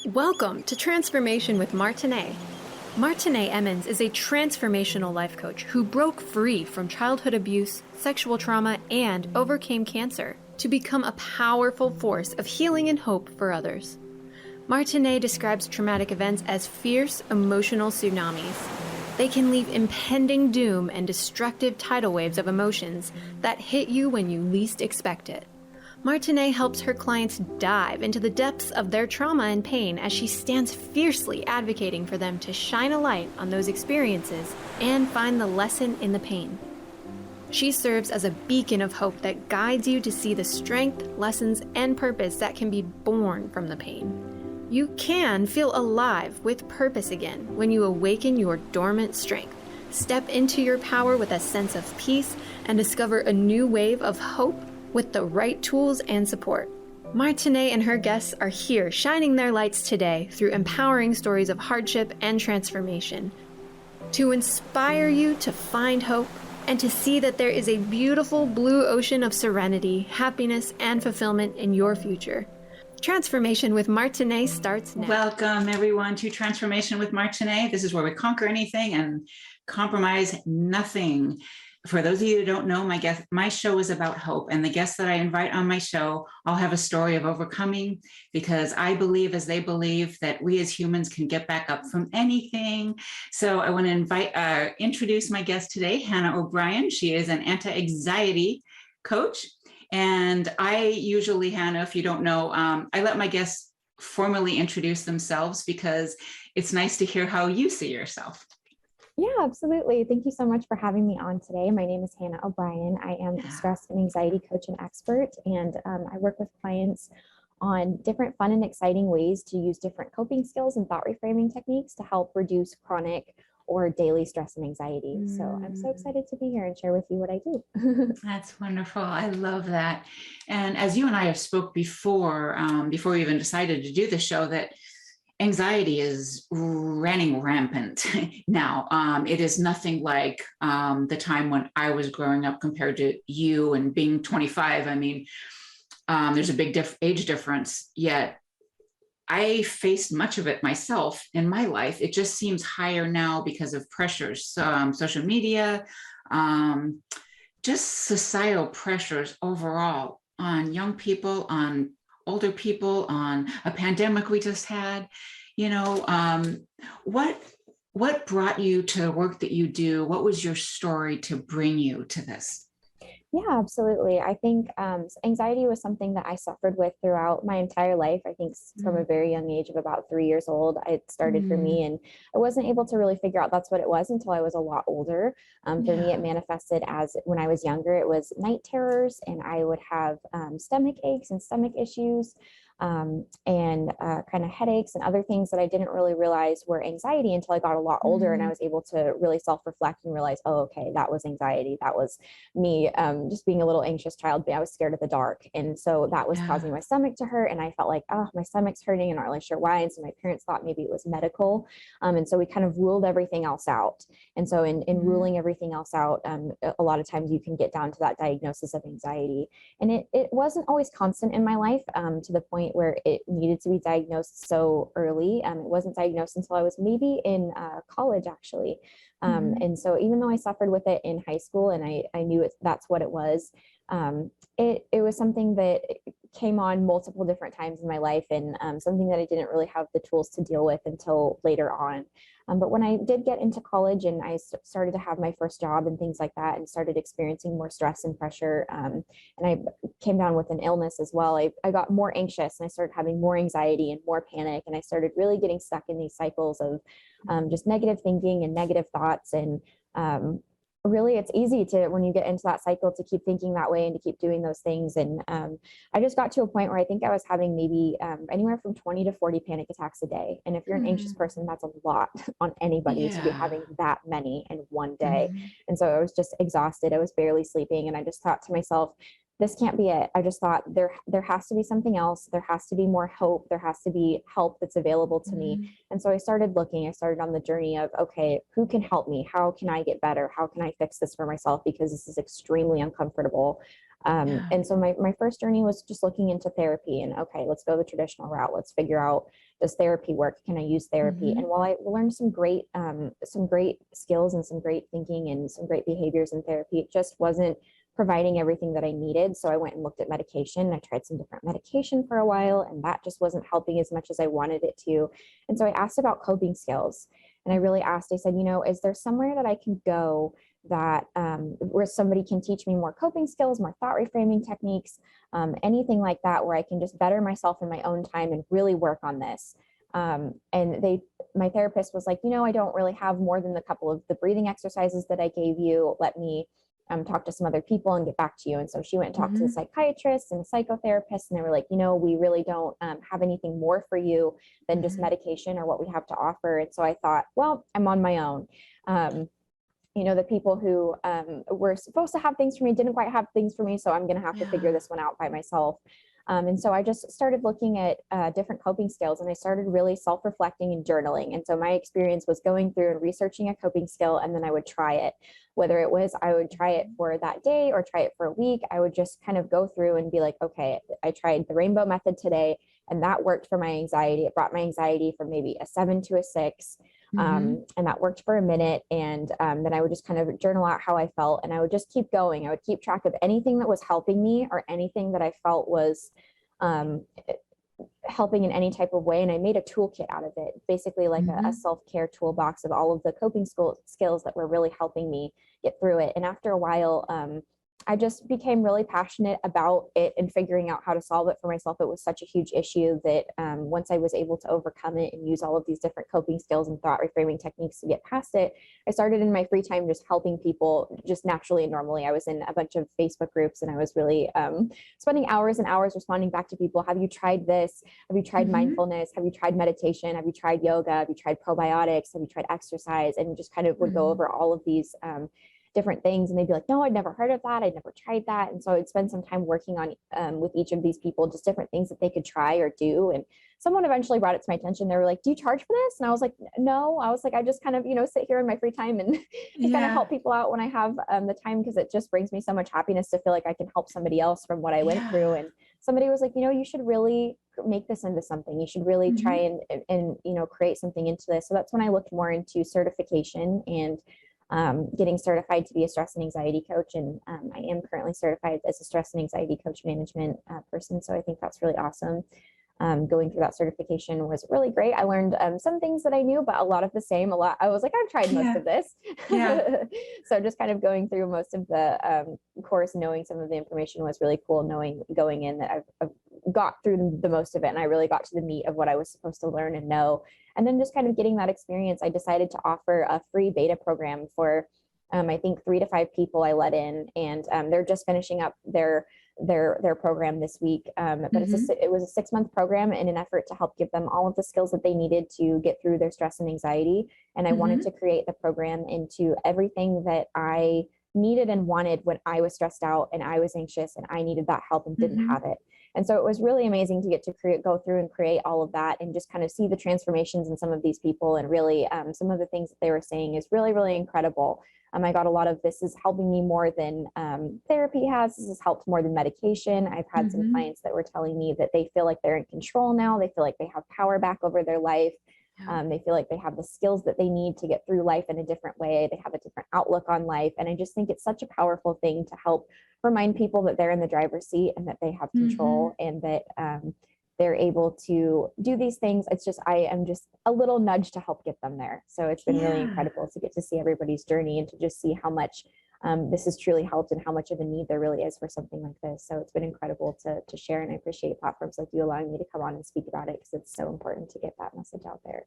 Welcome to Transformation with Martine. Martine Emmons is a transformational life coach who broke free from childhood abuse, sexual trauma, and overcame cancer to become a powerful force of healing and hope for others. Martine describes traumatic events as fierce emotional tsunamis. They can leave impending doom and destructive tidal waves of emotions that hit you when you least expect it. Martine helps her clients dive into the depths of their trauma and pain as she stands fiercely advocating for them to shine a light on those experiences and find the lesson in the pain. She serves as a beacon of hope that guides you to see the strength, lessons, and purpose that can be born from the pain. You can feel alive with purpose again when you awaken your dormant strength, step into your power with a sense of peace, and discover a new wave of hope with the right tools and support. Martine and her guests are here shining their lights today through empowering stories of hardship and transformation to inspire you to find hope and to see that there is a beautiful blue ocean of serenity, happiness, and fulfillment in your future. Transformation with Martine starts now. Welcome, everyone, to Transformation with Martine. This is where we conquer anything and compromise nothing. For those of you who don't know, my show is about hope, and the guests that I invite on my show all have a story of overcoming, because I believe, as they believe, that we as humans can get back up from anything. So I want to introduce my guest today, Hannah O'Brien. She is an anti-anxiety coach. And I usually, Hannah, if you don't know, I let my guests formally introduce themselves because it's nice to hear how you see yourself. Yeah, absolutely. Thank you so much for having me on today. My name is Hannah O'Brien. I am a stress and anxiety coach and expert, and I work with clients on different fun and exciting ways to use different coping skills and thought reframing techniques to help reduce chronic or daily stress and anxiety. So I'm so excited to be here and share with you what I do. That's wonderful. I love that. And as you and I have spoke before we even decided to do the show, that anxiety is running rampant now. It is nothing like the time when I was growing up compared to you and being 25. I mean, there's a big age difference, yet I faced much of it myself in my life. It just seems higher now because of pressures, social media, just societal pressures overall on young people, on older people, on a pandemic we just had. What brought you to the work that you do? What was your story to bring you to this? Yeah, absolutely. I think anxiety was something that I suffered with throughout my entire life. I think from a very young age of about 3 years old, it started for me, and I wasn't able to really figure out that's what it was until I was a lot older. For me, it manifested as when I was younger, it was night terrors, and I would have stomach aches and stomach issues. And kind of headaches and other things that I didn't really realize were anxiety until I got a lot older, and I was able to really self-reflect and realize, oh, okay, that was anxiety. That was me just being a little anxious child. I was scared of the dark. And so that was causing my stomach to hurt. And I felt like, oh, my stomach's hurting and not really sure why. And so my parents thought maybe it was medical. And so we kind of ruled everything else out. And so in ruling everything else out, a lot of times you can get down to that diagnosis of anxiety. And it wasn't always constant in my life to the point where it needed to be diagnosed so early. It wasn't diagnosed until I was maybe in college, actually. And so even though I suffered with it in high school and I knew that's what it was something that came on multiple different times in my life, and something that I didn't really have the tools to deal with until later on. But when I did get into college and I started to have my first job and things like that, and started experiencing more stress and pressure, and I came down with an illness as well, I got more anxious and I started having more anxiety and more panic. And I started really getting stuck in these cycles of just negative thinking and negative thoughts. And really, it's easy to, when you get into that cycle, to keep thinking that way and to keep doing those things. And I just got to a point where I think I was having maybe anywhere from 20 to 40 panic attacks a day. And if you're an anxious person, that's a lot on anybody to be having that many in one day. And so I was just exhausted. I was barely sleeping. And I just thought to myself, this can't be it. I just thought there has to be something else. There has to be more hope. There has to be help that's available to me. And so I started looking. I started on the journey of, okay, who can help me? How can I get better? How can I fix this for myself? Because this is extremely uncomfortable. And so my first journey was just looking into therapy and, okay, let's go the traditional route. Let's figure out, does therapy work? Can I use therapy? And while I learned some great skills and some great thinking and some great behaviors in therapy, it just wasn't providing everything that I needed. So I went and looked at medication. I tried some different medication for a while, and that just wasn't helping as much as I wanted it to. And so I asked about coping skills. And I really asked, I said, is there somewhere that I can go that where somebody can teach me more coping skills, more thought reframing techniques, anything like that, where I can just better myself in my own time and really work on this. And my therapist was like, I don't really have more than a couple of the breathing exercises that I gave you. Let me talk to some other people and get back to you. And so she went and talked to the psychiatrist and the psychotherapist, and they were like, we really don't have anything more for you than just medication or what we have to offer. And so I thought, well, I'm on my own. The people who were supposed to have things for me didn't quite have things for me. So I'm going to have to figure this one out by myself. And so I just started looking at different coping skills, and I started really self-reflecting and journaling. And so my experience was going through and researching a coping skill, and then I would try it. Whether it was I would try it for that day or try it for a week, I would just kind of go through and be like, okay, I tried the rainbow method today, and that worked for my anxiety. It brought my anxiety from maybe a 7 to a 6. And that worked for a minute. And then I would just kind of journal out how I felt, and I would just keep going. I would keep track of anything that was helping me or anything that I felt was helping in any type of way. And I made a toolkit out of it, basically like a self-care toolbox of all of the coping skills that were really helping me get through it. And after a while, I just became really passionate about it and figuring out how to solve it for myself. It was such a huge issue that once I was able to overcome it and use all of these different coping skills and thought reframing techniques to get past it, I started in my free time just helping people just naturally and normally. I was in a bunch of Facebook groups, and I was really spending hours and hours responding back to people. Have you tried this? Have you tried mindfulness? Have you tried meditation? Have you tried yoga? Have you tried probiotics? Have you tried exercise? And just kind of would go over all of these different things, and they'd be like, no, I'd never heard of that. I'd never tried that. And so I'd spend some time working on with each of these people, just different things that they could try or do. And someone eventually brought it to my attention. They were like, do you charge for this? And I was like, no. I was like, I just kind of, sit here in my free time and kind of help people out when I have the time, because it just brings me so much happiness to feel like I can help somebody else from what I went through. And somebody was like, you should really make this into something. You should really try and create something into this. So that's when I looked more into certification and getting certified to be a stress and anxiety coach. And I am currently certified as a stress and anxiety coach management person. So I think that's really awesome. Going through that certification was really great. I learned some things that I knew, but a lot of the same. I was like, I've tried most of this. So just kind of going through most of the course, knowing some of the information was really cool. Going in that I've got through the most of it, and I really got to the meat of what I was supposed to learn and know. And then just kind of getting that experience, I decided to offer a free beta program for I think 3 to 5 people I let in, and they're just finishing up their program this week. But it was a 6-month program in an effort to help give them all of the skills that they needed to get through their stress and anxiety. And I wanted to create the program into everything that I needed and wanted when I was stressed out and I was anxious and I needed that help and didn't have it. And so it was really amazing to get to go through and create all of that and just kind of see the transformations in some of these people. And really some of the things that they were saying is really, really incredible. I got a lot of, this is helping me more than therapy has. This has helped more than medication. I've had some clients that were telling me that they feel like they're in control now. They feel like they have power back over their life. They feel like they have the skills that they need to get through life in a different way. They have a different outlook on life. And I just think it's such a powerful thing to help remind people that they're in the driver's seat and that they have control and that they're able to do these things. It's just, I am just a little nudge to help get them there. So it's been really incredible to get to see everybody's journey and to just see how much this has truly helped and how much of a need there really is for something like this. So it's been incredible to share, and I appreciate platforms like you allowing me to come on and speak about it, because it's so important to get that message out there.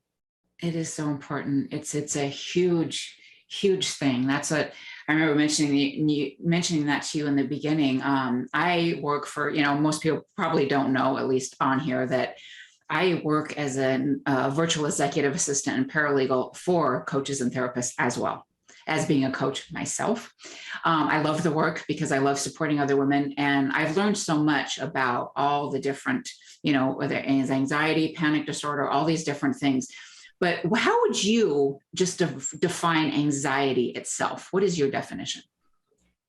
It is so important. It's a huge thing. That's what I remember mentioning that to you in the beginning. I work for, most people probably don't know, at least on here, that I work as a virtual executive assistant and paralegal for coaches and therapists, as well as being a coach myself. I love the work because I love supporting other women. And I've learned so much about all the different, whether it's anxiety, panic disorder, all these different things. But how would you just define anxiety itself? What is your definition?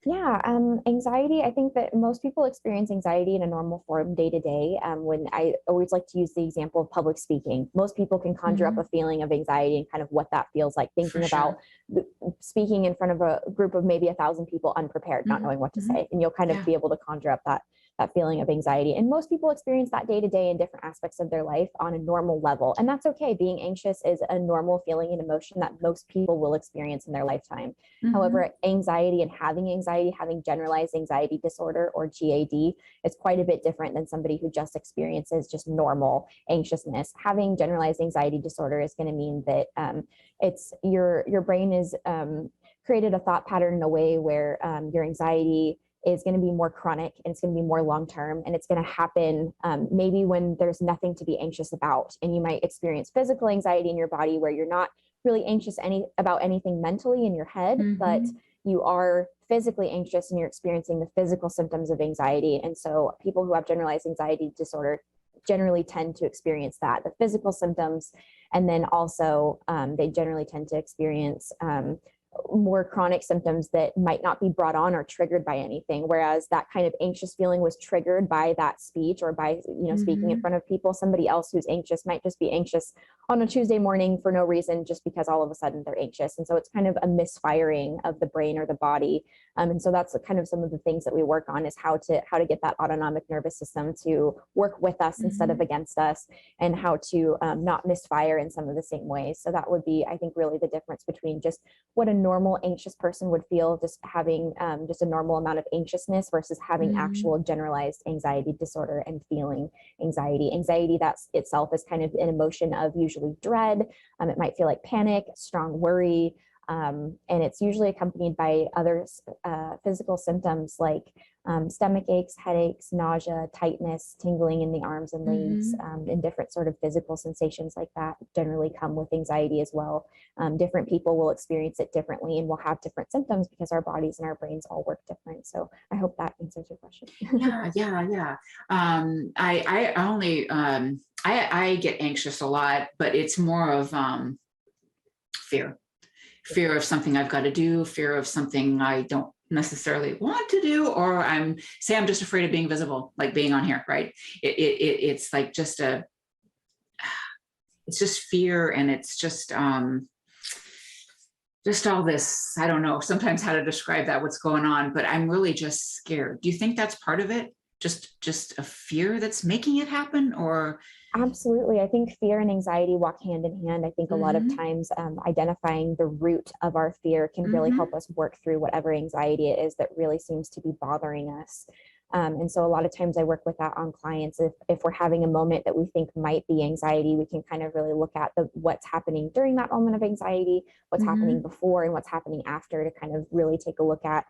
Yeah, anxiety. I think that most people experience anxiety in a normal form day to day. When I always like to use the example of public speaking, most people can conjure up a feeling of anxiety and kind of what that feels like, For thinking about sure. speaking in front of a group of maybe 1,000 people unprepared, not knowing what to Hmm. say, and you'll kind of Yeah. be able to conjure up that feeling of anxiety. And most people experience that day to day in different aspects of their life on a normal level, and that's okay. Being anxious is a normal feeling and emotion that most people will experience in their lifetime. Hmm. However, anxiety and having generalized anxiety disorder or GAD, is quite a bit different than somebody who just experiences just normal anxiousness. Having generalized anxiety disorder is going to mean that it's your brain is created a thought pattern in a way where your anxiety is going to be more chronic and it's going to be more long term, and it's going to happen maybe when there's nothing to be anxious about, and you might experience physical anxiety in your body where you're not really anxious about anything mentally in your head, but Hmm. you are physically anxious and you're experiencing the physical symptoms of anxiety. And so people who have generalized anxiety disorder generally tend to experience that, the physical symptoms, and then also they generally tend to experience more chronic symptoms that might not be brought on or triggered by anything, whereas that kind of anxious feeling was triggered by that speech or by speaking in Hmm. front of people. Somebody else who's anxious might just be anxious on a Tuesday morning for no reason, just because all of a sudden they're anxious. And so it's kind of a misfiring of the brain or the body. And so that's kind of some of the things that we work on, is how to get that autonomic nervous system to work with us instead of Hmm. against us, and how to not misfire in some of the same ways. So that would be, I think, really the difference between just what a normal anxious person would feel, just having just a normal amount of anxiousness, versus having Hmm. actual generalized anxiety disorder and feeling anxiety. Anxiety, that's itself is kind of an emotion of usually dread. It might feel like panic, strong worry, and it's usually accompanied by other physical symptoms like stomach aches, headaches, nausea, tightness, tingling in the arms and legs, Hmm. and different sort of physical sensations like that generally come with anxiety as well. Different people will experience it differently and will have different symptoms because our bodies and our brains all work different. So I hope that answers your question. Yeah, yeah, yeah. I only I get anxious a lot, but it's more of fear. Fear of something I've got to do, fear of something I don't necessarily want to do, or I'm just afraid of being visible, like being on here, right? It's like it's just fear, and it's just all this, I don't know sometimes how to describe that, what's going on, but I'm really just scared. Do you think that's part of it? Just a fear that's making it happen, or Absolutely. I think fear and anxiety walk hand in hand. I think a lot of mm-hmm, times identifying the root of our fear can really mm-hmm, help us work through whatever anxiety it is that really seems to be bothering us. And so a lot of times I work with that on clients. If we're having a moment that we think might be anxiety, we can kind of really look at what's happening during that moment of anxiety, what's happening mm-hmm, before, and what's happening after, to kind of really take a look at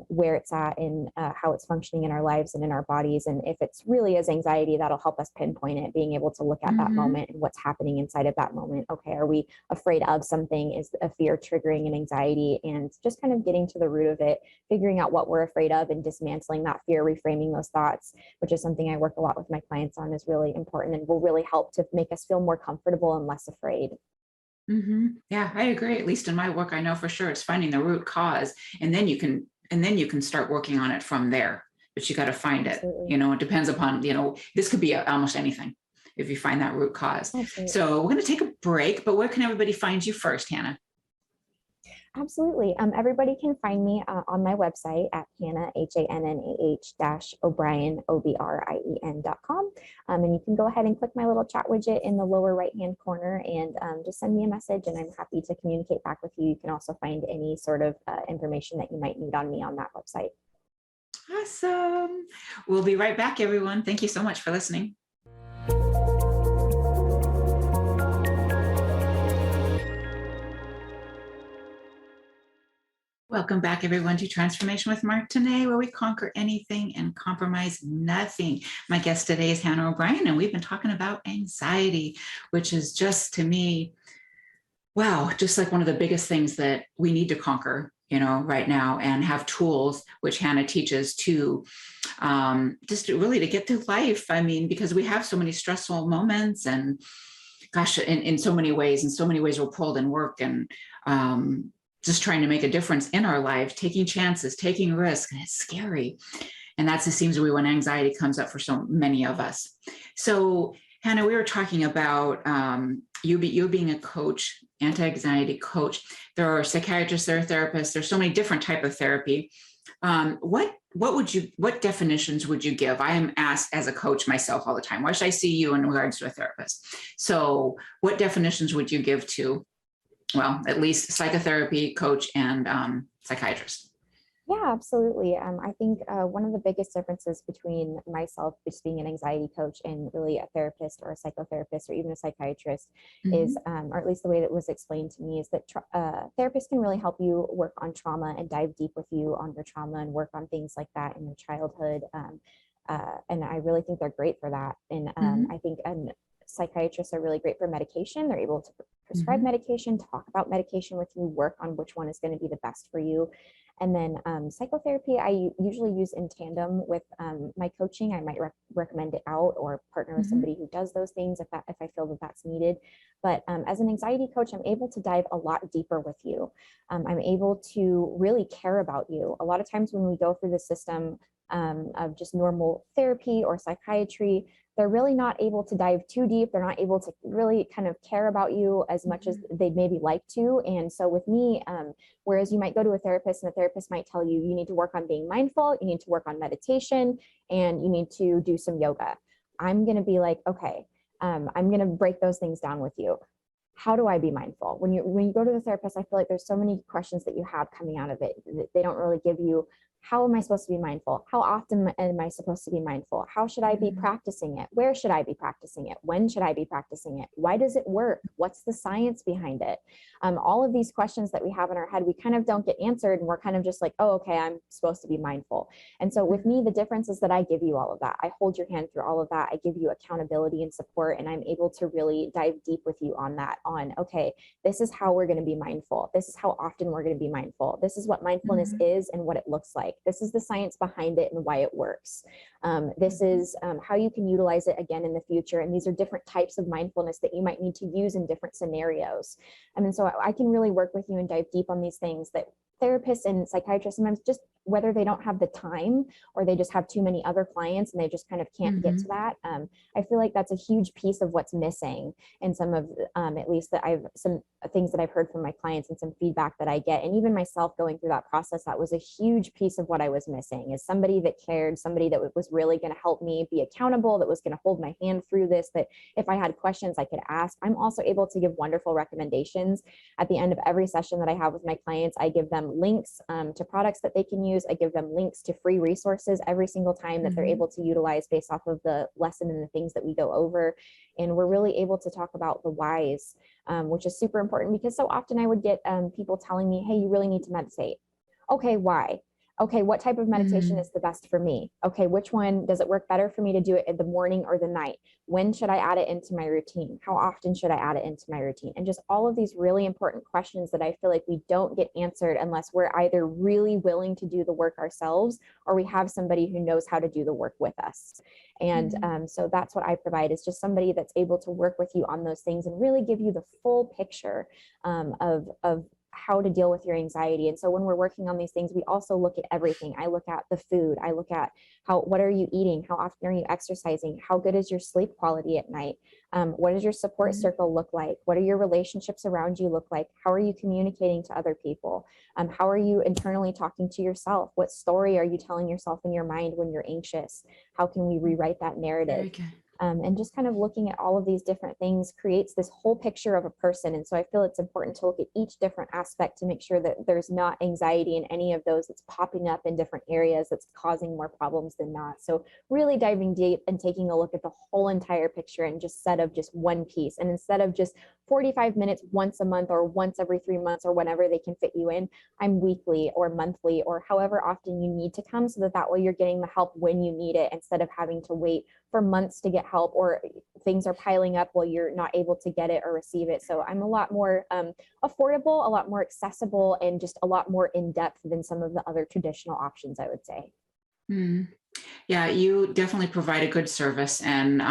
where it's at and how it's functioning in our lives and in our bodies. And if it's really as anxiety, that'll help us pinpoint it, being able to look at that mm-hmm, moment and what's happening inside of that moment. Okay, are we afraid of something? Is a fear triggering an anxiety? And just kind of getting to the root of it, figuring out what we're afraid of and dismantling that fear, reframing those thoughts, which is something I work a lot with my clients on, is really important and will really help to make us feel more comfortable and less afraid. mm-hmm. Yeah, I agree. At least in my work, I know for sure it's finding the root cause, and then you can start working on it from there. But you got to find it. Absolutely. It depends upon, this could be almost anything if you find that root cause. Absolutely. So we're going to take a break, but where can everybody find you first, Hannah? Absolutely. Everybody can find me on my website at Hannah, Hannah-O'Brien, OBRIEN.com. And you can go ahead and click my little chat widget in the lower right-hand corner and just send me a message, and I'm happy to communicate back with you. You can also find any sort of information that you might need on me on that website. Awesome. We'll be right back, everyone. Thank you so much for listening. Welcome back, everyone, to Transformation with Martine, where we conquer anything and compromise nothing. My guest today is Hannah O'Brien, and we've been talking about anxiety, which is just, to me, wow, just like one of the biggest things that we need to conquer, right now, and have tools, which Hannah teaches to just really to get through life. I mean, because we have so many stressful moments, and gosh, in so many ways we're pulled in work, and just trying to make a difference in our lives, taking chances, taking risks, and it's scary. And that's, it seems to be when anxiety comes up for so many of us. So Hannah, we were talking about you being a coach, anti-anxiety coach. There are psychiatrists, there are therapists, there's so many different type of therapy. What definitions would you give? I am asked as a coach myself all the time, why should I see you in regards to a therapist? So what definitions would you give to, well, at least psychotherapy coach and psychiatrist? Yeah, absolutely. I think one of the biggest differences between myself just being an anxiety coach and really a therapist or a psychotherapist or even a psychiatrist is, or at least the way that was explained to me, is that therapists can really help you work on trauma and dive deep with you on your trauma and work on things like that in your childhood. And I really think they're great for that. And I think psychiatrists are really great for medication. They're able to prescribe medication, talk about medication with you, work on which one is going to be the best for you. And then psychotherapy, I usually use in tandem with my coaching. I might recommend it out or partner with somebody who does those things if I feel that that's needed. But as an anxiety coach, I'm able to dive a lot deeper with you. I'm able to really care about you. A lot of times when we go through the system of just normal therapy or psychiatry, they're really not able to dive too deep. They're not able to really kind of care about you as much as they'd maybe like to. And so with me, whereas you might go to a therapist and the therapist might tell you, you need to work on being mindful, you need to work on meditation, and you need to do some yoga. I'm going to be like, okay, I'm going to break those things down with you. How do I be mindful? When you go to the therapist, I feel like there's so many questions that you have coming out of it. They don't really give you, how am I supposed to be mindful? How often am I supposed to be mindful? How should I be practicing it? Where should I be practicing it? When should I be practicing it? Why does it work? What's the science behind it? All of these questions that we have in our head, we kind of don't get answered, and we're kind of just like, oh, okay, I'm supposed to be mindful. And so with me, the difference is that I give you all of that. I hold your hand through all of that. I give you accountability and support, and I'm able to really dive deep with you on that, okay, this is how we're going to be mindful. This is how often we're going to be mindful. This is what mindfulness is and what it looks like. This is the science behind it and why it works. This is how you can utilize it again in the future. And these are different types of mindfulness that you might need to use in different scenarios. And so I can really work with you and dive deep on these things that therapists and psychiatrists sometimes, just whether they don't have the time or they just have too many other clients and they just kind of can't get to that. I feel like that's a huge piece of what's missing in some of, at least some things that I've heard from my clients and some feedback that I get. And even myself going through that process, that was a huge piece of what I was missing, is somebody that cared, somebody that was really going to help me be accountable, that was going to hold my hand through this, that if I had questions I could ask. I'm also able to give wonderful recommendations. At the end of every session that I have with my clients, I give them links to products that they can use. I give them links to free resources every single time that they're able to utilize based off of the lesson and the things that we go over. And we're really able to talk about the whys, which is super important, because so often I would get people telling me, hey, you really need to meditate. Okay, why? Okay, what type of meditation is the best for me? Okay, which one does it work better for me to do it in the morning or the night? When should I add it into my routine? How often should I add it into my routine? And just all of these really important questions that I feel like we don't get answered unless we're either really willing to do the work ourselves or we have somebody who knows how to do the work with us. And so that's what I provide, is just somebody that's able to work with you on those things and really give you the full picture of how to deal with your anxiety. And so when we're working on these things, we also look at everything. I look at the food. I look at what are you eating? How often are you exercising? How good is your sleep quality at night? What does your support circle look like? What are your relationships around you look like? How are you communicating to other people? How are you internally talking to yourself? What story are you telling yourself in your mind when you're anxious? How can we rewrite that narrative? Very good. And just kind of looking at all of these different things creates this whole picture of a person. And so I feel it's important to look at each different aspect to make sure that there's not anxiety in any of those that's popping up in different areas that's causing more problems than not. So really diving deep and taking a look at the whole entire picture instead of just one piece. And instead of just 45 minutes once a month or once every 3 months or whenever they can fit you in, I'm weekly or monthly or however often you need to come, so that way you're getting the help when you need it, instead of having to wait for months to get help or things are piling up while you're not able to get it or receive it. So I'm a lot more affordable, a lot more accessible, and just a lot more in depth than some of the other traditional options, I would say. Yeah, you definitely provide a good service. And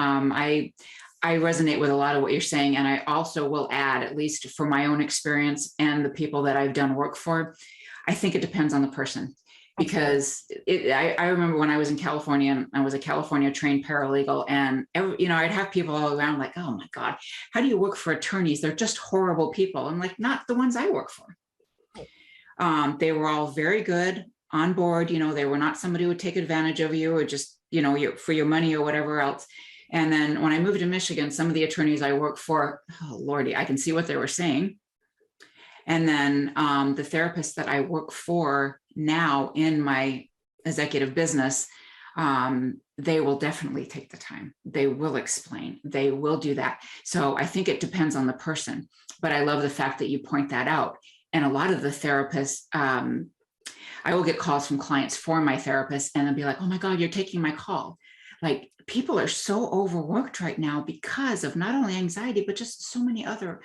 I resonate with a lot of what you're saying. And I also will add, at least for my own experience and the people that I've done work for, I think it depends on the person. Because I remember when I was in California, and I was a California trained paralegal, and I'd have people all around like, oh my God, how do you work for attorneys? They're just horrible people. I'm like, not the ones I work for. They were all very good on board. They were not somebody who would take advantage of you or just, for your money or whatever else. And then when I moved to Michigan, some of the attorneys I worked for, oh Lordy, I can see what they were saying. And then the therapists that I work for now in my executive business, they will definitely take the time. They will explain. They will do that. So I think it depends on the person. But I love the fact that you point that out. And a lot of the therapists, I will get calls from clients for my therapist, and they'll be like, oh my God, you're taking my call. Like, people are so overworked right now because of not only anxiety, but just so many other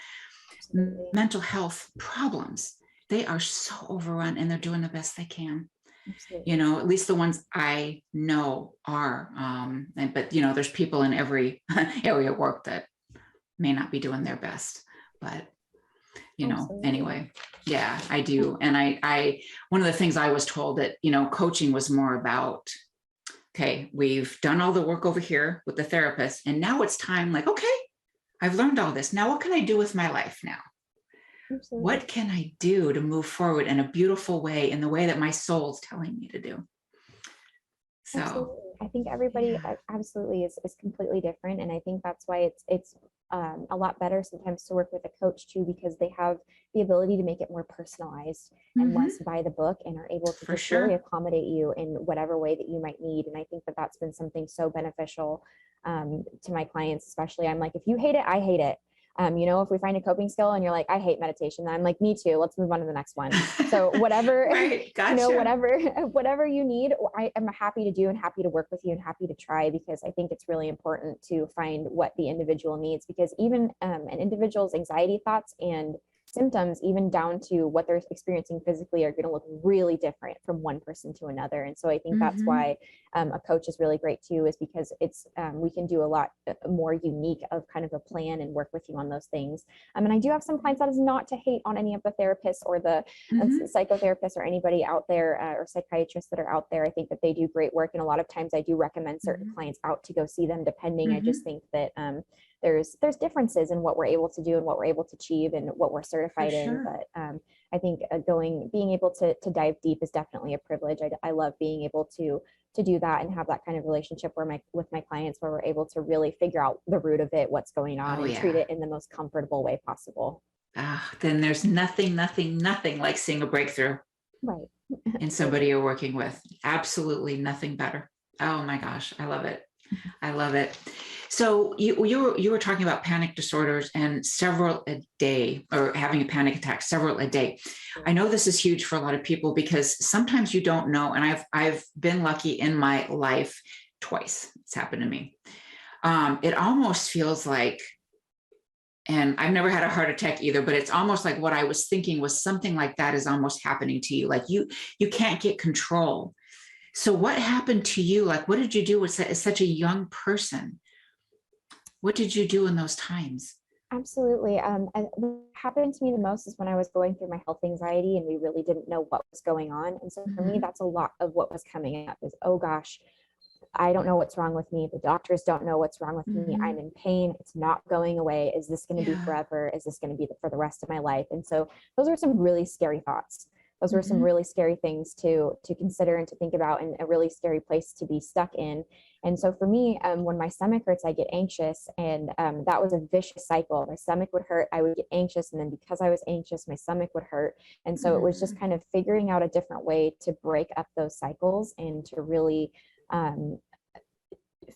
mental health problems. They are so overrun, and they're doing the best they can. Absolutely. At least the ones I know are, but there's people in every area of work that may not be doing their best, but anyway, yeah, I do. And I one of the things I was told that, coaching was more about, okay, we've done all the work over here with the therapist, and now it's time, like, okay, I've learned all this. Now, what can I do with my life now? Absolutely. What can I do to move forward in a beautiful way, in the way that my soul's telling me to do? So absolutely. I think everybody absolutely is completely different. And I think that's why it's a lot better sometimes to work with a coach too, because they have the ability to make it more personalized and less by the book, and are able to just really accommodate you in whatever way that you might need. And I think that that's been something so beneficial to my clients, especially. I'm like, if you hate it, I hate it. If we find a coping skill and you're like, I hate meditation, then I'm like, me too. Let's move on to the next one. So whatever, right, gotcha. Whatever you need, I am happy to do and happy to work with you and happy to try, because I think it's really important to find what the individual needs, because even an individual's anxiety thoughts and symptoms, even down to what they're experiencing physically, are going to look really different from one person to another. And so I think that's why a coach is really great too, is because it's we can do a lot more unique of kind of a plan and work with you on those things. And I do have some clients, that is not to hate on any of the therapists or the psychotherapists or anybody out there or psychiatrists that are out there. I think that they do great work, and a lot of times I do recommend certain clients out to go see them, depending. I just think that there's differences in what we're able to do and what we're able to achieve and what we're certified in. But I think being able to dive deep is definitely a privilege. I love being able to do that and have that kind of relationship with my clients, where we're able to really figure out the root of it, what's going on, and treat it in the most comfortable way possible. Then there's nothing like seeing a breakthrough in somebody you're working with. Absolutely nothing better. Oh my gosh, I love it. I love it. So you were talking about panic disorders and several a day, or having a panic attack several a day. I know this is huge for a lot of people, because sometimes you don't know. And I've been lucky in my life twice. It's happened to me. It almost feels like, and I've never had a heart attack either, but it's almost like what I was thinking was something like that is almost happening to you. Like you can't get control. So what happened to you? Like, what did you do as such a young person? What did you do in those times? Absolutely. And what happened to me the most is when I was going through my health anxiety and we really didn't know what was going on. And so for me, that's a lot of what was coming up is, oh gosh, I don't know what's wrong with me. The doctors don't know what's wrong with me. I'm in pain. It's not going away. Is this going to be forever? Is this going to be for the rest of my life? And so those were some really scary thoughts. Those were some really scary things to consider and to think about, and a really scary place to be stuck in. And so for me, when my stomach hurts, I get anxious, and that was a vicious cycle. My stomach would hurt, I would get anxious, and then because I was anxious, my stomach would hurt. And so it was just kind of figuring out a different way to break up those cycles and to really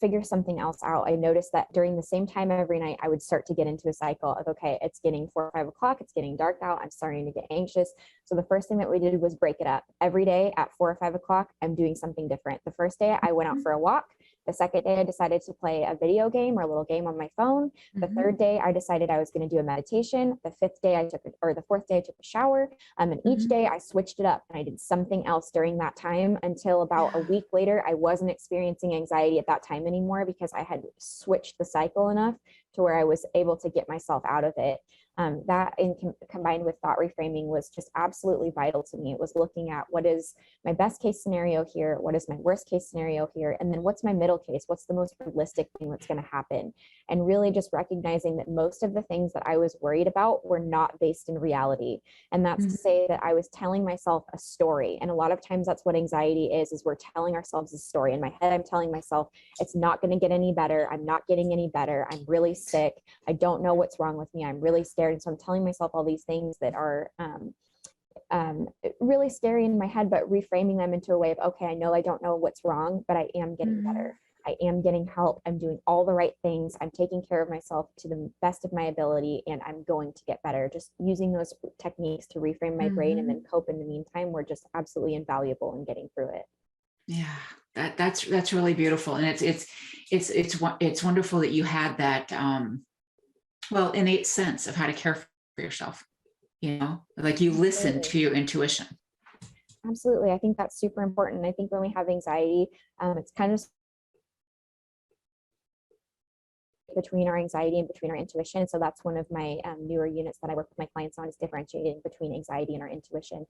figure something else out. I noticed that during the same time every night, I would start to get into a cycle of, okay, it's getting 4 or 5 o'clock. It's getting dark out. I'm starting to get anxious. So the first thing that we did was break it up. Every day at 4 or 5 o'clock, I'm doing something different. The first day I went out for a walk. The second day I decided to play a video game or a little game on my phone. The third day I decided I was going to do a meditation. The fourth day I took a shower. And each day I switched it up and I did something else during that time, until about a week later, I wasn't experiencing anxiety at that time anymore, because I had switched the cycle enough to where I was able to get myself out of it. That combined with thought reframing was just absolutely vital to me. It was looking at what is my best case scenario here, what is my worst case scenario here, and then what's my middle case, what's the most realistic thing that's going to happen, and really just recognizing that most of the things that I was worried about were not based in reality. And that's to say that I was telling myself a story. And a lot of times that's what anxiety is we're telling ourselves a story. In my head, I'm telling myself it's not going to get any better. I'm not getting any better. I'm really sick. I don't know what's wrong with me. I'm really scared. And so I'm telling myself all these things that are really scary in my head, but reframing them into a way of, okay, I know I don't know what's wrong, but I am getting better. I am getting help. I'm doing all the right things. I'm taking care of myself to the best of my ability, and I'm going to get better. Just using those techniques to reframe my brain and then cope in the meantime were just absolutely invaluable in getting through it. Yeah, that's really beautiful. And it's wonderful that you had that, innate sense of how to care for yourself, like you listen to your intuition. Absolutely. I think that's super important. I think when we have anxiety, it's kind of between our anxiety and between our intuition. So that's one of my newer units that I work with my clients on, is differentiating between anxiety and our intuition.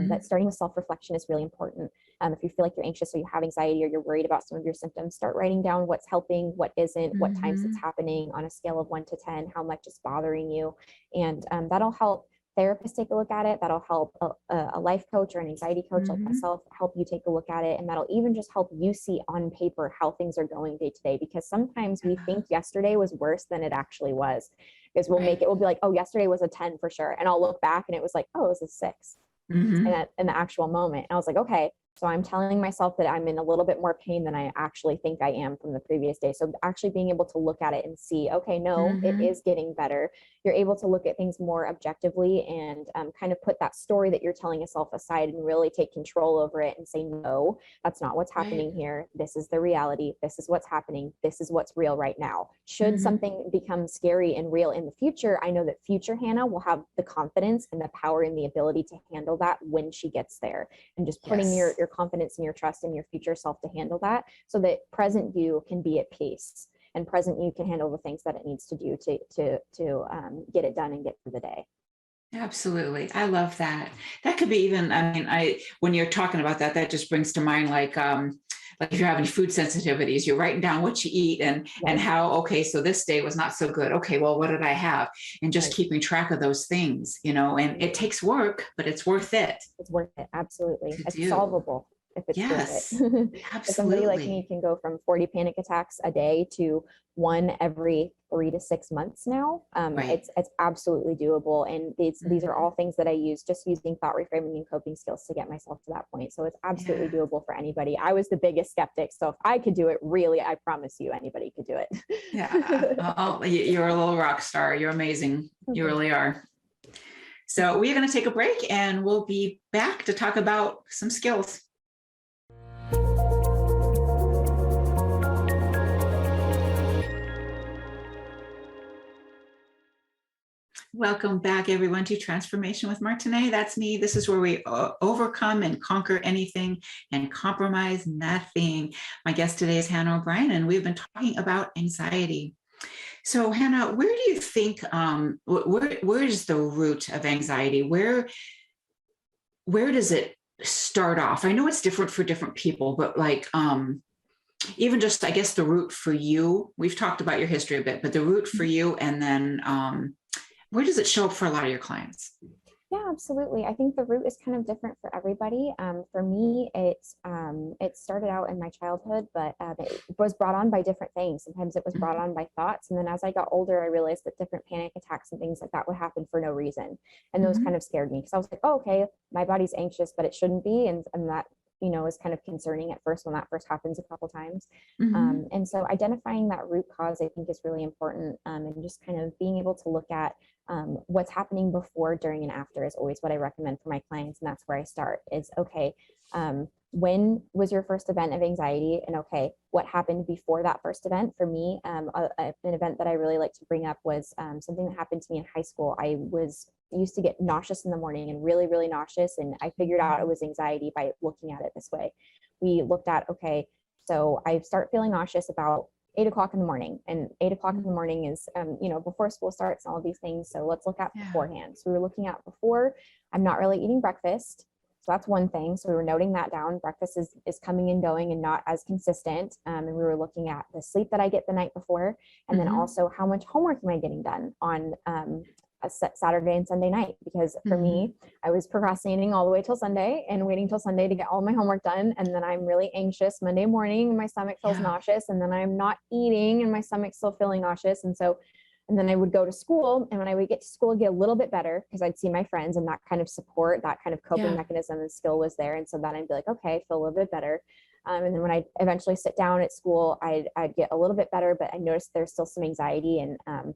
But starting with self-reflection is really important. If you feel like you're anxious or you have anxiety or you're worried about some of your symptoms, start writing down what's helping, what isn't, what times it's happening on a scale of 1 to 10, how much it's bothering you. And that'll help therapists take a look at it. That'll help a life coach or an anxiety coach like myself help you take a look at it. And that'll even just help you see on paper how things are going day to day, because sometimes we think yesterday was worse than it actually was, because we'll be like, oh, yesterday was a 10 for sure. And I'll look back and it was like, oh, it was a 6 in the actual moment. And I was like, okay, so I'm telling myself that I'm in a little bit more pain than I actually think I am from the previous day. So actually being able to look at it and see, okay, no, it is getting better. You're able to look at things more objectively and kind of put that story that you're telling yourself aside and really take control over it and say, no, that's not what's happening here. This is the reality. This is what's happening. This is what's real right now. Should something become scary and real in the future, I know that future Hannah will have the confidence and the power and the ability to handle that when she gets there. And just putting your confidence and your trust in your future self to handle that, so that present you can be at peace and present you can handle the things that it needs to do to get it done and get through the day. Absolutely. I love that. That could be even, when you're talking about that, that just brings to mind, like if you're having food sensitivities, you're writing down what you eat and how, okay, so this day was not so good. Okay, well, what did I have? And just keeping track of those things, and it takes work, but it's worth it. It's worth it. Absolutely. It's solvable if it's worth it. Absolutely. Somebody like me can go from 40 panic attacks a day to 1 every 3 to 6 months now. It's absolutely doable. And these are all things that I use, just using thought reframing and coping skills to get myself to that point. So it's absolutely doable for anybody. I was the biggest skeptic. So if I could do it, really, I promise you anybody could do it. You're a little rock star. You're amazing. You really are. So we're going to take a break and we'll be back to talk about some skills. Welcome back, everyone, to Transformation with Martine. That's me. This is where we overcome and conquer anything and compromise nothing. My guest today is Hannah O'Brien, and we've been talking about anxiety. So, Hannah, where do you think, where is the root of anxiety? Where does it start off? I know it's different for different people, but even just, I guess, the root for you. We've talked about your history a bit, but the root for you, and then where does it show up for a lot of your clients? Yeah, absolutely. I think the root is kind of different for everybody. For me, it started out in my childhood, but it was brought on by different things. Sometimes it was brought on by thoughts. And then as I got older, I realized that different panic attacks and things like that would happen for no reason. And those kind of scared me, because I was like, oh, okay, my body's anxious, but it shouldn't be. And that is kind of concerning at first when that first happens a couple times. And so identifying that root cause, I think, is really important. And just kind of being able to look at what's happening before, during, and after is always what I recommend for my clients. And that's where I start is, okay, when was your first event of anxiety? And okay, what happened before that first event? For me, an event that I really like to bring up was something that happened to me in high school. I used to get nauseous in the morning, and really, really nauseous. And I figured out it was anxiety by looking at it this way. We looked at, okay, so I start feeling nauseous about 8 o'clock in the morning, and 8 o'clock in the morning is, before school starts and all of these things. So let's look at beforehand. So we were looking at before, I'm not really eating breakfast. So that's one thing. So we were noting that down. Breakfast is coming and going and not as consistent. And we were looking at the sleep that I get the night before, and then also how much homework am I getting done on a Saturday and Sunday night, because for me, I was procrastinating all the way till Sunday and waiting till Sunday to get all my homework done. And then I'm really anxious Monday morning and my stomach feels nauseous, and then I'm not eating and my stomach's still feeling nauseous. And then I would go to school, and when I would get to school, I'd get a little bit better because I'd see my friends, and that kind of support, that kind of coping mechanism and skill was there. And so then I'd be like, okay, I feel a little bit better. And then when I eventually sit down at school, I'd get a little bit better, but I noticed there's still some anxiety. And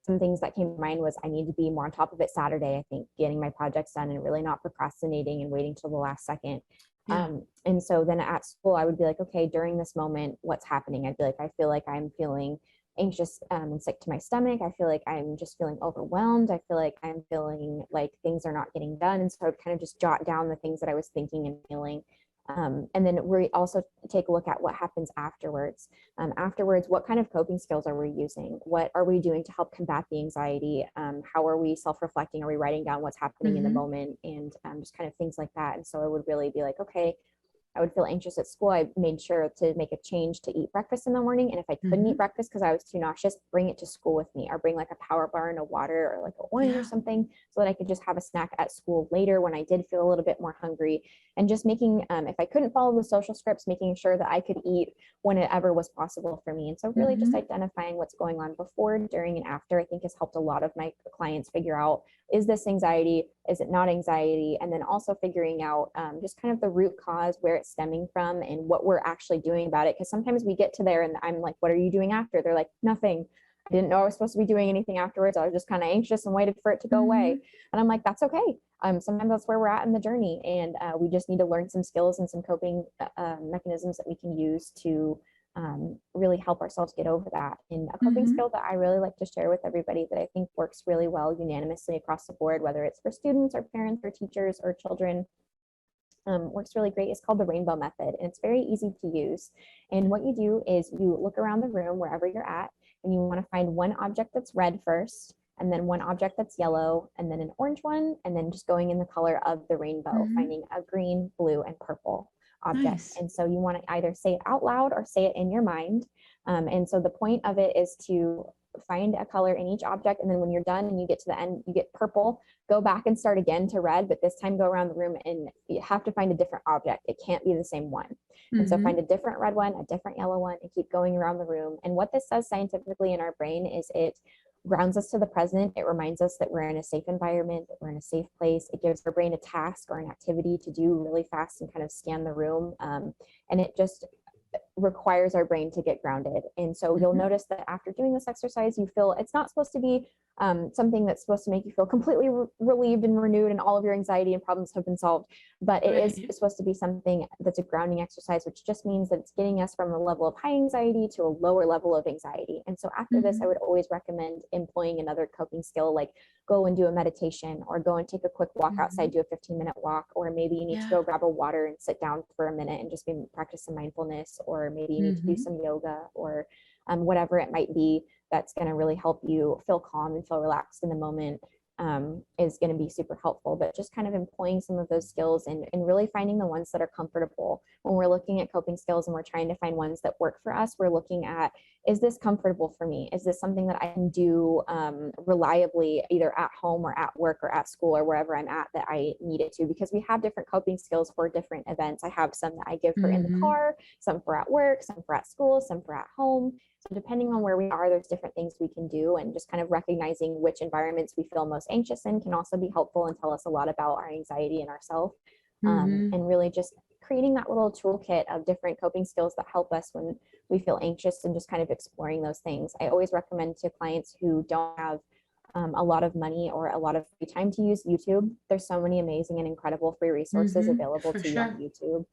some things that came to mind was I need to be more on top of it Saturday, I think, getting my projects done and really not procrastinating and waiting till the last second. And so then at school, I would be like, okay, during this moment, what's happening? I'd be like, I feel like I'm feeling anxious and sick to my stomach. I feel like I'm just feeling overwhelmed. I feel like I'm feeling like things are not getting done. And so I'd kind of just jot down the things that I was thinking and feeling. And then we also take a look at what happens afterwards. Afterwards, what kind of coping skills are we using? What are we doing to help combat the anxiety? How are we self-reflecting? Are we writing down what's happening in the moment? And just kind of things like that. And so I would really be like, okay, I would feel anxious at school. I made sure to make a change to eat breakfast in the morning. And if I couldn't eat breakfast because I was too nauseous, bring it to school with me, or bring like a power bar and a water or like an orange or something, so that I could just have a snack at school later when I did feel a little bit more hungry. And just making, if I couldn't follow the social scripts, making sure that I could eat whenever was possible for me. And so really just identifying what's going on before, during, and after, I think has helped a lot of my clients figure out, is this anxiety? Is it not anxiety? And then also figuring out just kind of the root cause, where it's stemming from, and what we're actually doing about it. Because sometimes we get to there and I'm like, what are you doing after? They're like, nothing. I didn't know I was supposed to be doing anything afterwards. I was just kind of anxious and waited for it to go away. And I'm like, that's okay. Sometimes that's where we're at in the journey. And we just need to learn some skills and some coping mechanisms that we can use to really help ourselves get over that. And a coping skill that I really like to share with everybody that I think works really well unanimously across the board, whether it's for students or parents or teachers or children, works really great, is called the rainbow method. And it's very easy to use. And what you do is you look around the room wherever you're at, and you want to find one object that's red first, and then one object that's yellow, and then an orange one, and then just going in the color of the rainbow, finding a green, blue, and purple object. Nice. And so you want to either say it out loud or say it in your mind. And so the point of it is to find a color in each object. And then when you're done and you get to the end, you get purple, go back and start again to red, but this time go around the room and you have to find a different object. It can't be the same one. And so find a different red one, a different yellow one, and keep going around the room. And what this does scientifically in our brain is it grounds us to the present. It reminds us that we're in a safe environment, that we're in a safe place. It gives our brain a task or an activity to do really fast and kind of scan the room. And it just requires our brain to get grounded. And so you'll notice that after doing this exercise, you feel it's not supposed to be something that's supposed to make you feel completely relieved and renewed and all of your anxiety and problems have been solved, but it is supposed to be something that's a grounding exercise, which just means that it's getting us from a level of high anxiety to a lower level of anxiety. And so after this, I would always recommend employing another coping skill, like go and do a meditation, or go and take a quick walk outside, do a 15-minute walk, or maybe you need to go grab a water and sit down for a minute and just practice some mindfulness, or maybe you need to do some yoga, or whatever it might be that's going to really help you feel calm and feel relaxed in the moment, is going to be super helpful. But just kind of employing some of those skills and really finding the ones that are comfortable. When we're looking at coping skills and we're trying to find ones that work for us, we're looking at, is this comfortable for me? Is this something that I can do reliably, either at home or at work or at school or wherever I'm at that I need it to? Because we have different coping skills for different events. I have some that I give for in the car, some for at work, some for at school, some for at home. So depending on where we are, there's different things we can do, and just kind of recognizing which environments we feel most anxious in can also be helpful and tell us a lot about our anxiety and ourselves. And really just creating that little toolkit of different coping skills that help us when we feel anxious, and just kind of exploring those things. I always recommend to clients who don't have a lot of money or a lot of free time to use YouTube. There's so many amazing and incredible free resources available to you on YouTube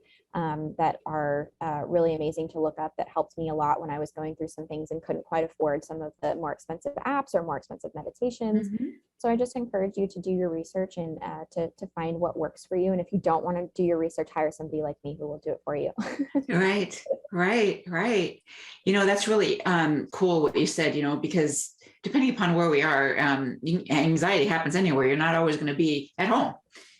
that are really amazing to look up, that helped me a lot when I was going through some things and couldn't quite afford some of the more expensive apps or more expensive meditations. So I just encourage you to do your research and to find what works for you. And if you don't want to do your research, hire somebody like me who will do it for you. Right, right. That's really cool what you said, because depending upon where we are, anxiety happens anywhere. You're not always going to be at home.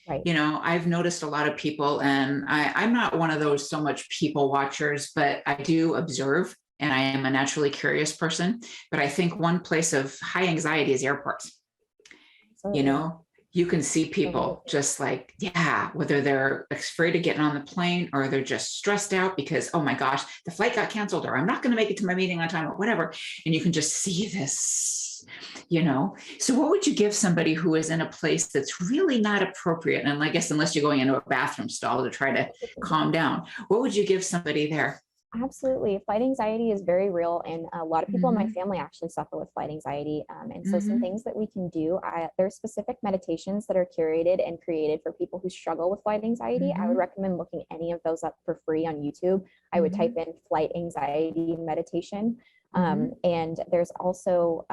Right. I've noticed a lot of people, and I'm not one of those so much people watchers, but I do observe, and I am a naturally curious person. But I think one place of high anxiety is airports. Absolutely. You can see people just like, whether they're afraid of getting on the plane or they're just stressed out because, oh my gosh, the flight got canceled, or I'm not going to make it to my meeting on time, or whatever. And you can just see this, So what would you give somebody who is in a place that's really not appropriate? And I guess unless you're going into a bathroom stall to try to calm down, what would you give somebody there? Absolutely. Flight anxiety is very real. And a lot of people in my family actually suffer with flight anxiety. And so some things that we can do, there's specific meditations that are curated and created for people who struggle with flight anxiety. I would recommend looking any of those up for free on YouTube. I would type in flight anxiety meditation. And there's also,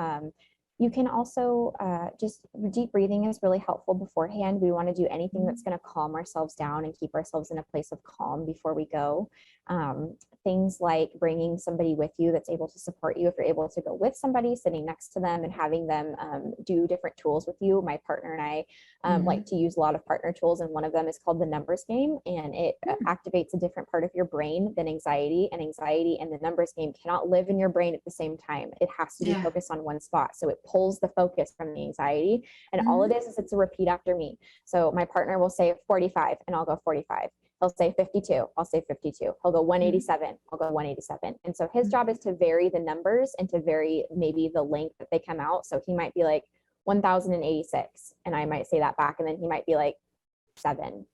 you can also just deep breathing is really helpful beforehand. We want to do anything that's going to calm ourselves down and keep ourselves in a place of calm before we go. Things like bringing somebody with you that's able to support you. If you're able to go with somebody, sitting next to them and having them do different tools with you. My partner and I like to use a lot of partner tools, and one of them is called the numbers game, and it activates a different part of your brain than anxiety. And anxiety and the numbers game cannot live in your brain at the same time. It has to be focused on one spot. So it pulls the focus from the anxiety, and all it is it's a repeat after me. So my partner will say 45 and I'll go 45. He'll say 52, I'll say 52. He'll go 187, I'll go 187. And so his job is to vary the numbers and to vary maybe the length that they come out. So he might be like 1086, and I might say that back, and then he might be like 7,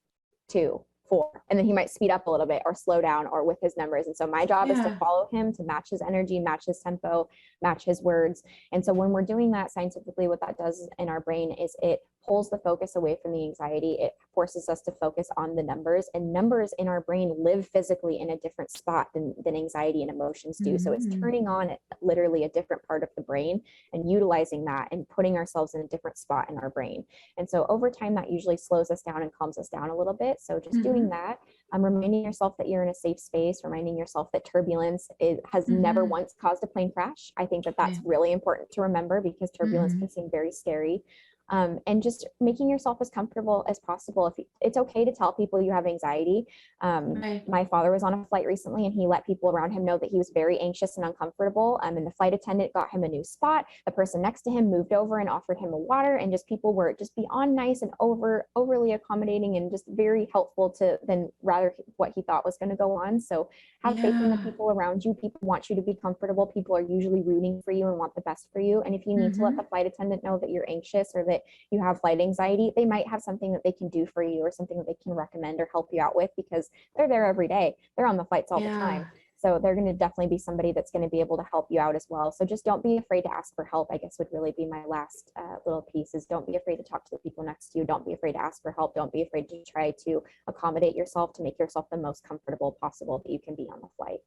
2, 4, and then he might speed up a little bit or slow down or with his numbers. And so my job is to follow him, to match his energy, match his tempo, match his words. And so when we're doing that scientifically, what that does in our brain is it pulls the focus away from the anxiety. It forces us to focus on the numbers, and numbers in our brain live physically in a different spot than anxiety and emotions do. So it's turning on literally a different part of the brain and utilizing that and putting ourselves in a different spot in our brain. And so over time, that usually slows us down and calms us down a little bit. So just doing that, reminding yourself that you're in a safe space, reminding yourself that turbulence has never once caused a plane crash. I think that that's really important to remember, because turbulence can seem very scary. And just making yourself as comfortable as possible. If it's okay to tell people you have anxiety. My father was on a flight recently, and he let people around him know that he was very anxious and uncomfortable. And the flight attendant got him a new spot. The person next to him moved over and offered him a water, and just people were just beyond nice and overly accommodating and just very helpful to then rather what he thought was going to go on. So have faith in the people around you. People want you to be comfortable. People are usually rooting for you and want the best for you. And if you need to let the flight attendant know that you're anxious or that you have flight anxiety, they might have something that they can do for you or something that they can recommend or help you out with, because they're there every day. They're on the flights all the time. So they're going to definitely be somebody that's going to be able to help you out as well. So just don't be afraid to ask for help, I guess would really be my last little piece, is don't be afraid to talk to the people next to you. Don't be afraid to ask for help. Don't be afraid to try to accommodate yourself, to make yourself the most comfortable possible that you can be on the flight.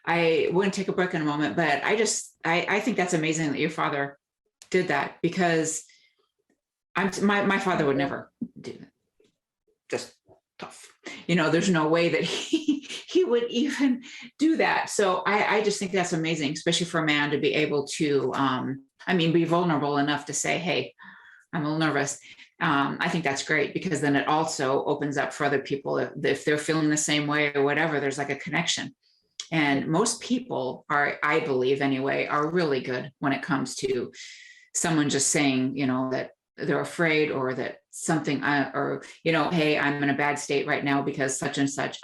I want to take a break in a moment, but I think that's amazing that your father did that, because my father would never do that. Just tough. There's no way that he would even do that. So I just think that's amazing, especially for a man to be able to, be vulnerable enough to say, hey, I'm a little nervous. I think that's great, because then it also opens up for other people. If they're feeling the same way or whatever, there's like a connection. And most people are, I believe anyway, are really good when it comes to someone just saying, that they're afraid, or that something, hey, I'm in a bad state right now because such and such.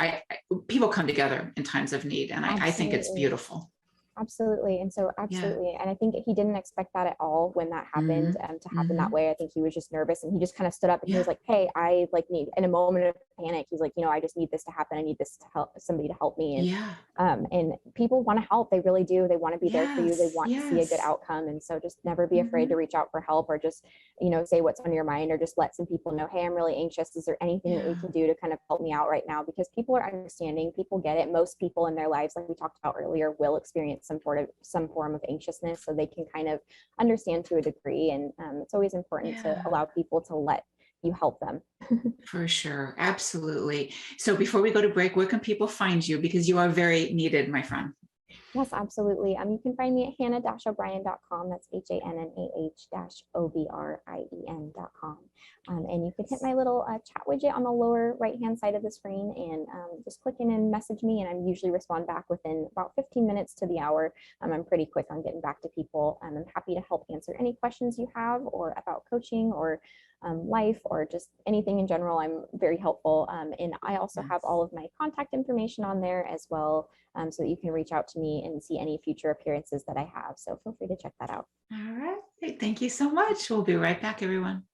People come together in times of need, and I think it's beautiful. Absolutely. And so absolutely. And I think he didn't expect that at all when that happened to happen that way. I think he was just nervous, and he just kind of stood up and he was like, hey, I need, in a moment of panic, he's like, I just need this to happen. I need this to help somebody to help me. And people want to help. They really do. They want to be there for you. They want to see a good outcome. And so just never be afraid to reach out for help, or just, say what's on your mind, or just let some people know, hey, I'm really anxious. Is there anything that we can do to kind of help me out right now? Because people are understanding, people get it. Most people in their lives, like we talked about earlier, will experience some form of anxiousness, so they can kind of understand to a degree. And it's always important to allow people to let you help them. For sure. Absolutely. So before we go to break, where can people find you? Because you are very needed, my friend. Yes, absolutely. You can find me at hannah-o'brien.com. That's HANNAH-OBRIEN.com. And you can hit my little chat widget on the lower right-hand side of the screen and just click in and message me. And I usually respond back within about 15 minutes to the hour. I'm pretty quick on getting back to people. I'm happy to help answer any questions you have or about coaching or life or just anything in general. I'm very helpful. And I also have all of my contact information on there as well, so that you can reach out to me and see any future appearances that I have. So feel free to check that out. All right. Thank you so much. We'll be right back, everyone.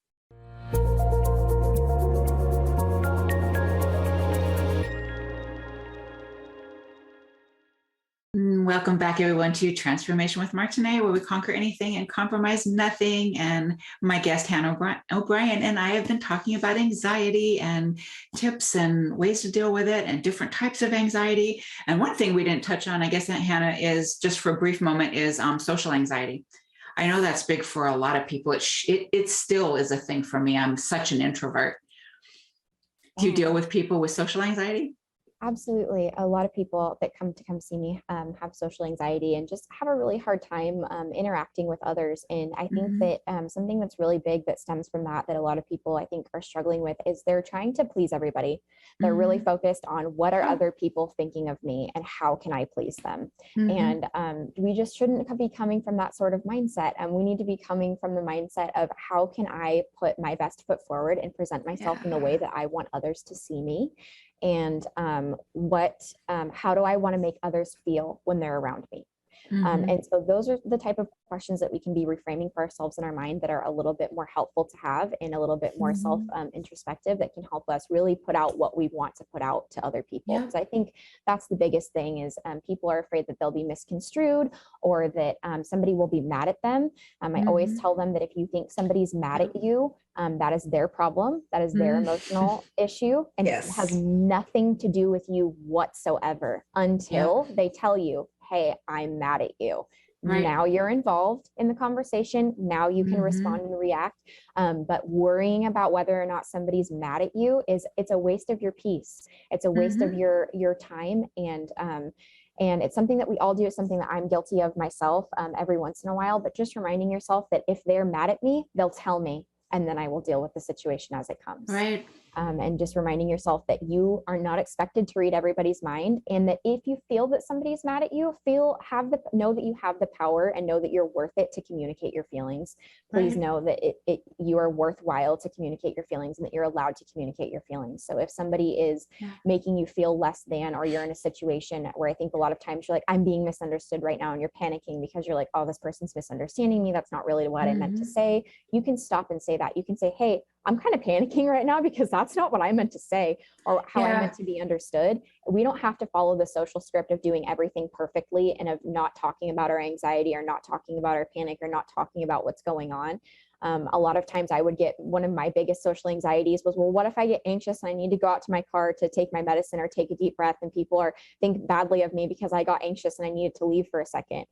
Welcome back, everyone, to Transformation with Martine, where we conquer anything and compromise nothing. And my guest, Hannah O'Brien, and I have been talking about anxiety and tips and ways to deal with it and different types of anxiety. And one thing we didn't touch on, I guess, Hannah, is just for a brief moment, is social anxiety. I know that's big for a lot of people. It still is a thing for me. I'm such an introvert. Do you deal with people with social anxiety? Absolutely. A lot of people that come see me have social anxiety and just have a really hard time interacting with others. And I think that something that's really big that stems from that a lot of people I think are struggling with is they're trying to please everybody. They're really focused on what are other people thinking of me and how can I please them? And we just shouldn't be coming from that sort of mindset. And we need to be coming from the mindset of how can I put my best foot forward and present myself in the way that I want others to see me. And how do I want to make others feel when they're around me? And so those are the type of questions that we can be reframing for ourselves in our mind that are a little bit more helpful to have and a little bit more introspective that can help us really put out what we want to put out to other people. Because I think that's the biggest thing is people are afraid that they'll be misconstrued or that somebody will be mad at them. I always tell them that if you think somebody's mad at you, that is their problem. That is their emotional issue. And it has nothing to do with you whatsoever until they tell you, hey, I'm mad at you. Right. Now you're involved in the conversation. Now you can respond and react. But worrying about whether or not somebody's mad at you it's a waste of your peace. It's a waste of your time. And it's something that we all do. It's something that I'm guilty of myself every once in a while, but just reminding yourself that if they're mad at me, they'll tell me, and then I will deal with the situation as it comes. Right. And just reminding yourself that you are not expected to read everybody's mind, and that if you feel that somebody's mad at you, know that you have the power and know that you're worth it to communicate your feelings. Please know that you are worthwhile to communicate your feelings and that you're allowed to communicate your feelings. So if somebody is making you feel less than, or you're in a situation where I think a lot of times you're like, I'm being misunderstood right now, and you're panicking because you're like, oh, this person's misunderstanding me. That's not really what I meant to say. You can stop and say that. You can say, hey, I'm kind of panicking right now because that's not what I meant to say or how I meant to be understood. We don't have to follow the social script of doing everything perfectly and of not talking about our anxiety or not talking about our panic or not talking about what's going on. A lot of times I would get one of my biggest social anxieties was, well, what if I get anxious and I need to go out to my car to take my medicine or take a deep breath and people think badly of me because I got anxious and I needed to leave for a second.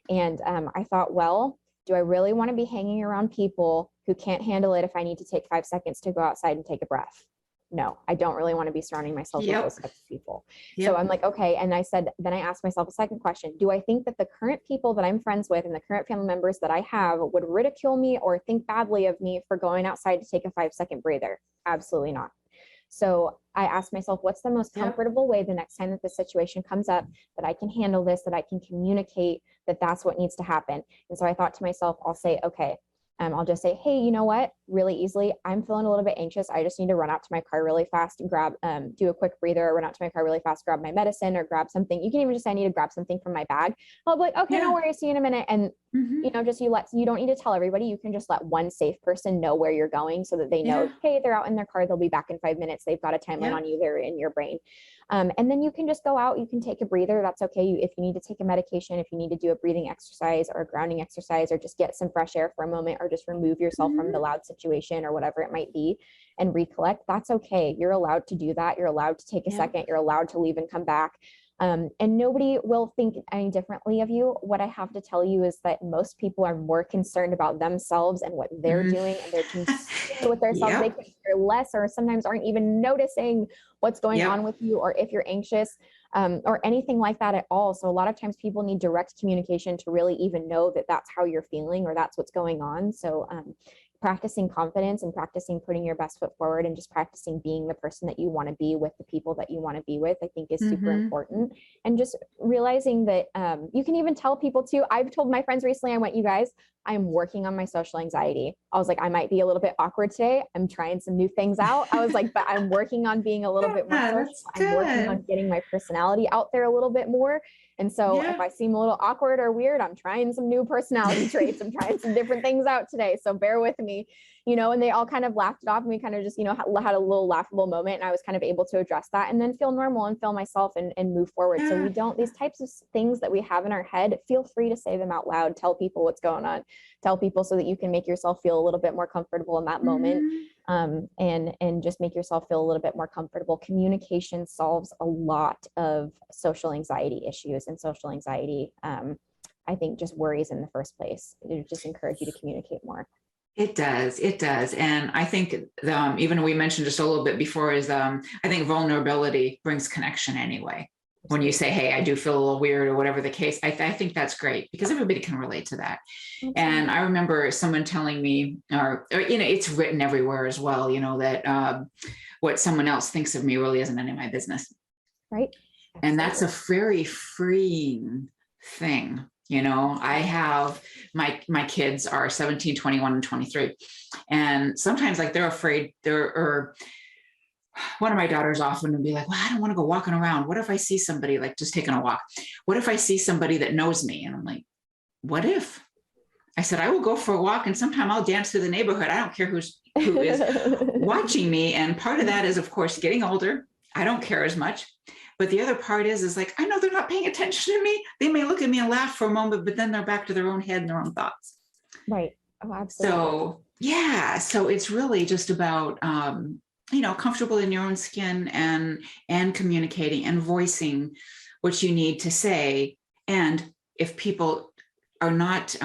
And I thought, well, do I really want to be hanging around people who can't handle it if I need to take 5 seconds to go outside and take a breath? No, I don't really want to be surrounding myself with those types of people. So I'm like, okay. And then I asked myself a second question. Do I think that the current people that I'm friends with and the current family members that I have would ridicule me or think badly of me for going outside to take a 5-second breather? Absolutely not. So I asked myself, what's the most comfortable way the next time that the situation comes up that I can handle this, that I can communicate that that's what needs to happen? And so I thought to myself, I'll say, okay, I'll just say, hey, you know what? Really easily, I'm feeling a little bit anxious. I just need to run out to my car really fast and do a quick breather, or run out to my car really fast, grab my medicine or grab something. You can even just say, I need to grab something from my bag. I'll be like, okay, no worries, see you in a minute. And you don't need to tell everybody. You can just let one safe person know where you're going so that they know, hey, they're out in their car. They'll be back in 5 minutes. They've got a timeline on you. They're in your brain. And then you can just go out, you can take a breather. That's okay. If you need to take a medication, if you need to do a breathing exercise or a grounding exercise, or just get some fresh air for a moment, or just remove yourself from the loud situation or whatever it might be and recollect, that's okay. You're allowed to do that. You're allowed to take a second. You're allowed to leave and come back. And nobody will think any differently of you. What I have to tell you is that most people are more concerned about themselves and what they're doing, and they're consumed with themselves. They Yep. could care less, or sometimes aren't even noticing what's going Yep. on with you, or if you're anxious, or anything like that at all. So a lot of times people need direct communication to really even know that that's how you're feeling, or that's what's going on. So practicing confidence and practicing putting your best foot forward, and just practicing being the person that you want to be with the people that you want to be with, I think is super important. And just realizing that you can even tell people too. I've told my friends recently, I went, you guys, I'm working on my social anxiety. I was like, I might be a little bit awkward today. I'm trying some new things out. I was like, but I'm working on being a little bit more social. I'm working on getting my personality out there a little bit more. And so if I seem a little awkward or weird, I'm trying some new personality traits. I'm trying some different things out today. So bear with me, and they all kind of laughed it off. And we kind of just, had a little laughable moment. And I was kind of able to address that and then feel normal and feel myself and move forward. So we don't, these types of things that we have in our head, feel free to say them out loud, tell people what's going on, tell people so that you can make yourself feel a little bit more comfortable in that moment. And just make yourself feel a little bit more comfortable. Communication solves a lot of social anxiety issues, and social anxiety, I think, just worries in the first place. It just encourage you to communicate more. It does. It does. And I think even we mentioned just a little bit before is I think vulnerability brings connection anyway. When you say, hey, I do feel a little weird or whatever the case, I think that's great because everybody can relate to that. Absolutely. And I remember someone telling me, or it's written everywhere as well, that what someone else thinks of me really isn't any of my business. Right. Absolutely. And that's a very freeing thing. I have my kids are 17, 21, and 23. And sometimes they're afraid one of my daughters often would be like, well, I don't want to go walking around. What if I see somebody just taking a walk? What if I see somebody that knows me? And I'm like, what if? I said, I will go for a walk and sometime I'll dance through the neighborhood. I don't care who is watching me. And part of that is, of course, getting older. I don't care as much. But the other part is I know they're not paying attention to me. They may look at me and laugh for a moment, but then they're back to their own head and their own thoughts. Right. Oh, absolutely. So it's really just about, comfortable in your own skin and communicating and voicing what you need to say. And if people are not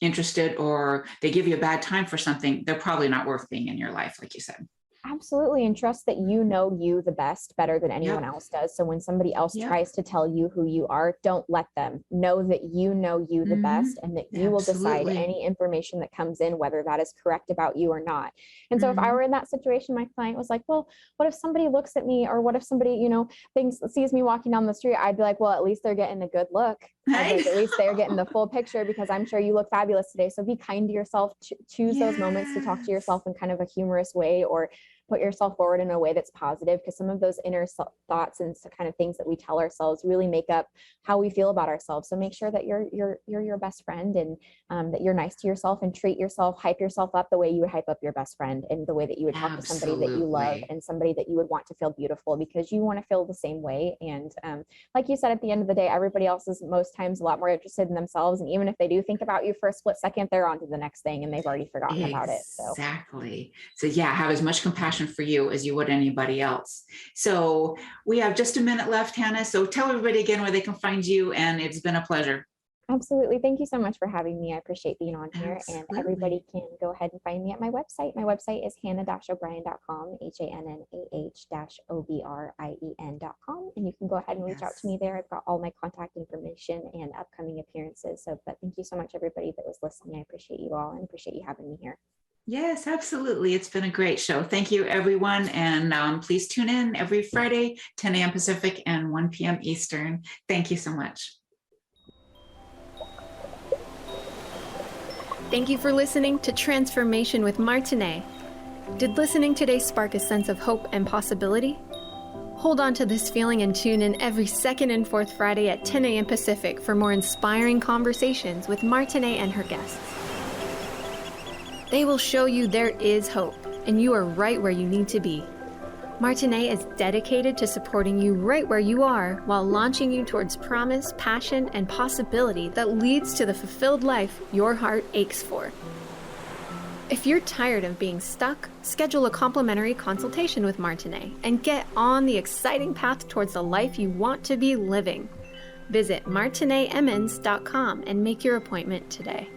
interested or they give you a bad time for something, they're probably not worth being in your life, like you said. Absolutely. And trust that you know you the best, better than anyone else does. So when somebody else tries to tell you who you are, don't let them. Know that you know you the best, and that you will decide any information that comes in, whether that is correct about you or not. And so if I were in that situation, my client was like, well, what if somebody looks at me, or what if somebody, sees me walking down the street? I'd be like, well, at least they're getting a good look. At least they're getting the full picture, because I'm sure you look fabulous today. So be kind to yourself, choose those moments to talk to yourself in kind of a humorous way, or put yourself forward in a way that's positive, because some of those inner thoughts and kind of things that we tell ourselves really make up how we feel about ourselves. So make sure that you're your best friend, and that you're nice to yourself and treat yourself, hype yourself up the way you would hype up your best friend, and the way that you would talk to somebody that you love, and somebody that you would want to feel beautiful, because you want to feel the same way. And like you said, at the end of the day, everybody else is most times a lot more interested in themselves. And even if they do think about you for a split second, they're on to the next thing and they've already forgotten about it. So exactly. So have as much compassion for you as you would anybody else. So we have just a minute left, Hannah. So tell everybody again where they can find you. And it's been a pleasure. Absolutely. Thank you so much for having me. I appreciate being on here. Absolutely. And everybody can go ahead and find me at my website. My website is hannah-o'brien.com, HANNAH-OBRIEN.com. And you can go ahead and reach out to me there. I've got all my contact information and upcoming appearances. But thank you so much, everybody that was listening. I appreciate you all and appreciate you having me here. Yes, absolutely. It's been a great show. Thank you, everyone. And please tune in every Friday, 10 a.m. Pacific and 1 p.m. Eastern. Thank you so much. Thank you for listening to Transformation with Martine. Did listening today spark a sense of hope and possibility? Hold on to this feeling and tune in every second and fourth Friday at 10 a.m. Pacific for more inspiring conversations with Martine and her guests. They will show you there is hope, and you are right where you need to be. Martine is dedicated to supporting you right where you are, while launching you towards promise, passion, and possibility that leads to the fulfilled life your heart aches for. If you're tired of being stuck, schedule a complimentary consultation with Martine and get on the exciting path towards the life you want to be living. Visit martineemmons.com and make your appointment today.